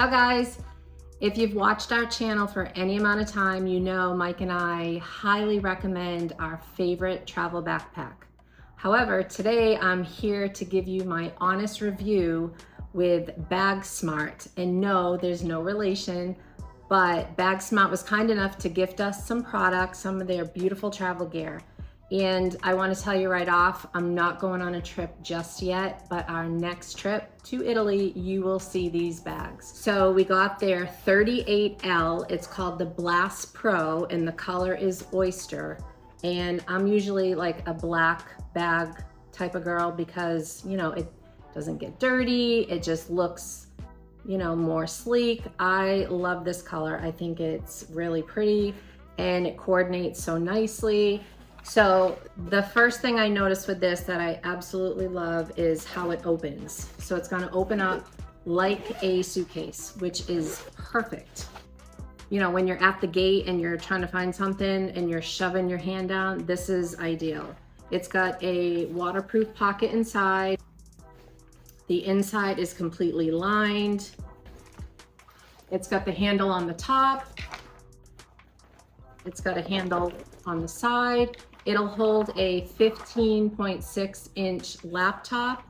Ciao guys! If you've watched our channel for any amount of time, you know Mike and I highly recommend our favorite travel backpack. However, today I'm here to give you my honest review with Bagsmart. And no, there's no relation, but Bagsmart was kind enough to gift us some products, some of their beautiful travel gear. And I want to tell you right off, I'm not going on a trip just yet, but our next trip to Italy, you will see these bags. So we got their 38L, it's called the Blast Pro, and the color is oyster. And I'm usually like a black bag type of girl because, you know, it doesn't get dirty, it just looks, you know, more sleek. I love this color. I think it's really pretty and it coordinates so nicely. So the first thing I noticed with this that I absolutely love is how it opens. So it's going to open up like a suitcase, which is perfect. You know, when you're at the gate and you're trying to find something and you're shoving your hand down, this is ideal. It's got a waterproof pocket inside. The inside is completely lined. It's got the handle on the top. It's got a handle on the side. It'll hold a 15.6-inch laptop.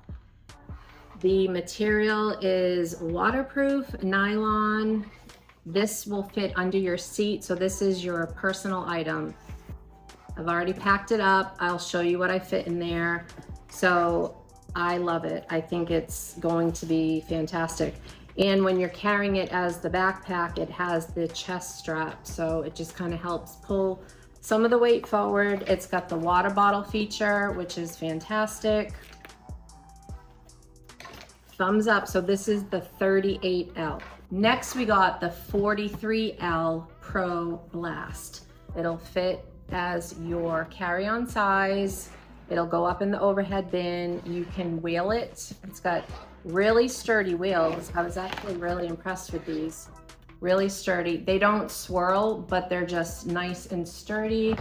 The material is waterproof, nylon. This will fit under your seat, so this is your personal item. I've already packed it up. I'll show you what I fit in there. So I love it. I think it's going to be fantastic. And when you're carrying it as the backpack, it has the chest strap, so it just kind of helps pull some of the weight forward. It's got the water bottle feature, which is fantastic. Thumbs up. So this is the 38L. Next, we got the 43L Pro Blast. It'll fit as your carry-on size. It'll go up in the overhead bin. You can wheel it. It's got really sturdy wheels. I was actually really impressed with these. Really sturdy. They don't swirl, but they're just nice and sturdy.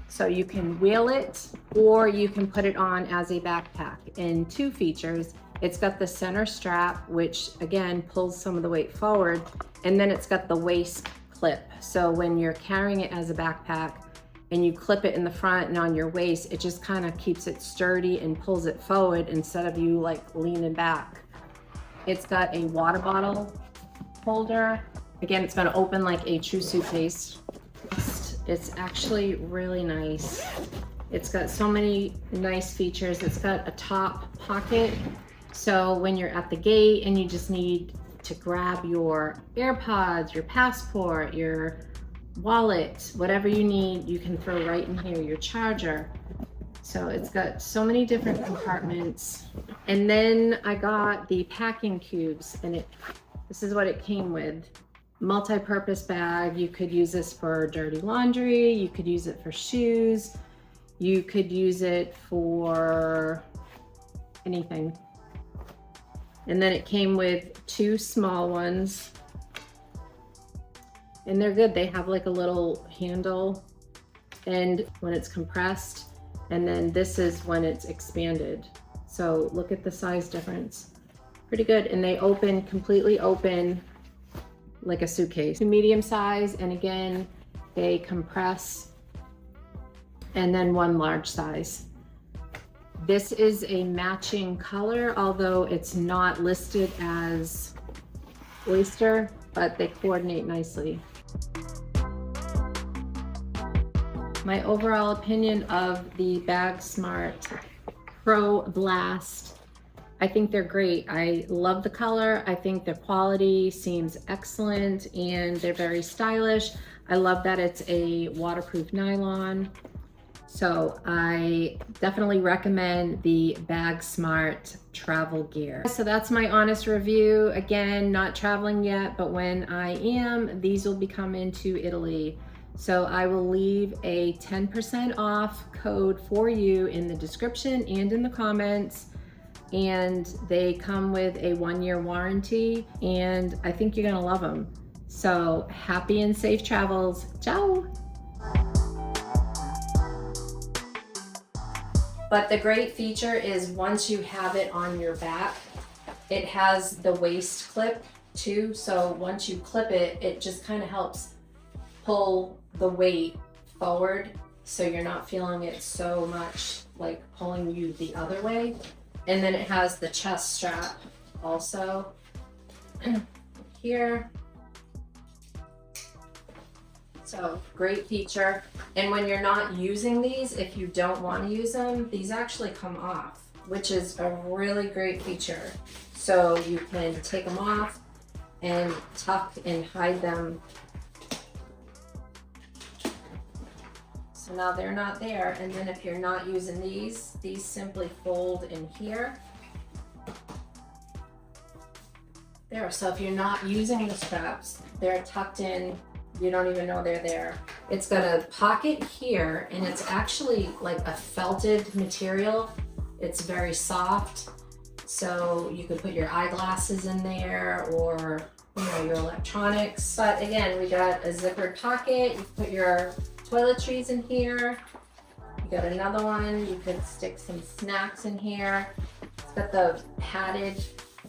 So you can wheel it or you can put it on as a backpack. And two features, it's got the center strap, which again pulls some of the weight forward, and then it's got the waist clip. So when you're carrying it as a backpack and you clip it in the front and on your waist, it just kind of keeps it sturdy and pulls it forward instead of you like leaning back. It's got a water bottle holder. Again, it's going to open like a true suitcase. It's actually really nice. It's got so many nice features. It's got a top pocket. So when you're at the gate and you just need to grab your AirPods, your passport, your wallet, whatever you need, you can throw right in here, your charger. So it's got so many different compartments. And then I got the packing cubes, and this is what it came with. Multi-purpose bag. You could use this for dirty laundry, you could use it for shoes, you could use it for anything. And then it came with two small ones, and they're good. They have like a little handle, and when it's compressed, and then this is when it's expanded. So look at the size difference. Pretty good. And they open, completely open like a suitcase. Medium size, and again, they compress, and then one large size. This is a matching color, although it's not listed as oyster, but they coordinate nicely. My overall opinion of the Bagsmart Pro Blast, I think they're great. I love the color. I think the quality seems excellent and they're very stylish. I love that it's a waterproof nylon. So I definitely recommend the Bagsmart travel gear. So that's my honest review. Again, not traveling yet, but when I am, these will be coming to Italy. So I will leave a 10% off code for you in the description and in the comments. And they come with a 1-year warranty, and I think you're gonna love them. So happy and safe travels. Ciao. But the great feature is once you have it on your back, it has the waist clip too. So once you clip it, it just kind of helps pull the weight forward, so you're not feeling it so much like pulling you the other way. And then it has the chest strap also here. So great feature. And when you're not using these, if you don't want to use them, these actually come off, which is a really great feature. So you can take them off and tuck and hide them. So now they're not there. And then if you're not using these simply fold in here. There, so if you're not using the straps, they're tucked in, you don't even know they're there. It's got a pocket here, and it's actually like a felted material. It's very soft, so you could put your eyeglasses in there, or your electronics. But again, we got a zippered pocket. You put your toiletries in here. You got another one. You could stick some snacks in here. It's got the padded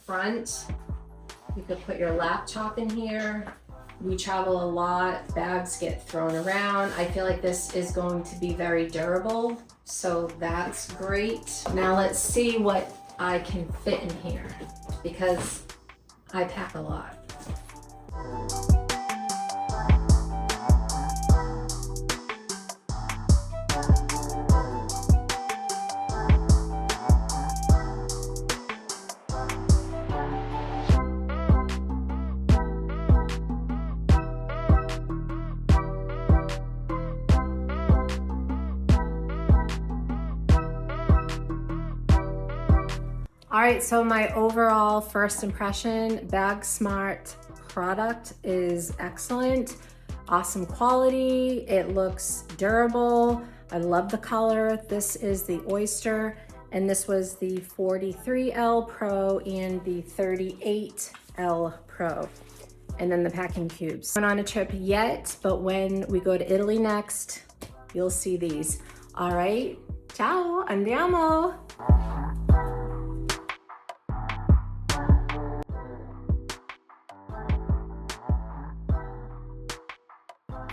front. You could put your laptop in here. We travel a lot, bags get thrown around. I feel like this is going to be very durable, so that's great. Now let's see what I can fit in here, because I pack a lot. All right, so my overall first impression, Bagsmart product is excellent. Awesome quality, it looks durable. I love the color. This is the Oyster, and this was the 43L Pro and the 38L Pro. And then the packing cubes. I'm not on a trip yet, but when we go to Italy next, you'll see these. All right, ciao, andiamo.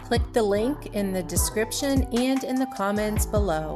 Click the link in the description and in the comments below.